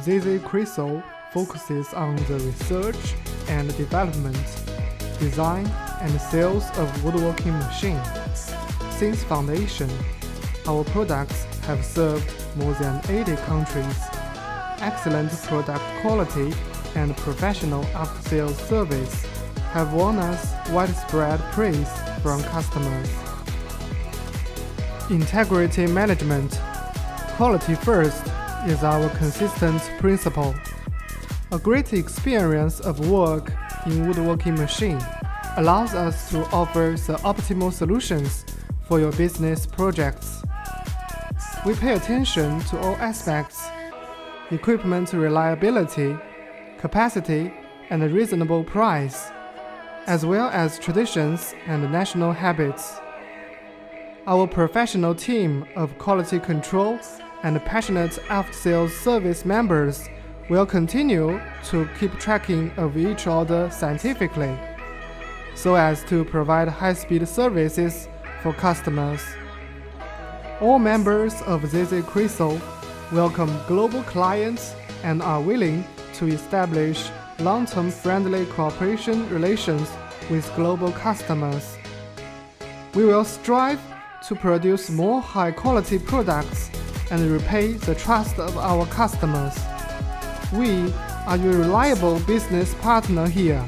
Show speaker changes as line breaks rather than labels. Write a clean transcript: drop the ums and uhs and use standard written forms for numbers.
ZZ Crystal focuses on the research and development, design and sales of woodworking machines. Since foundation, our products have served more than 80 countries. Excellent product quality and professional after-sales service have won us widespread praise from customers. Integrity management. Quality first is our consistent principle. A great experience of work in woodworking machine allows us to offer the optimal solutions for your business projects. We pay attention to all aspects: equipment reliability, capacity, and a reasonable price, as well as traditions and national habits. Our professional team of quality control and passionate after-sales service members will continue to keep tracking of each order scientifically, so as to provide high-speed services for customers. All members of ZZ Crystal welcome global clients and are willing to establish long-term friendly cooperation relations with global customers. We will strive to produce more high-quality products and repay the trust of our customers. We are your reliable business partner here.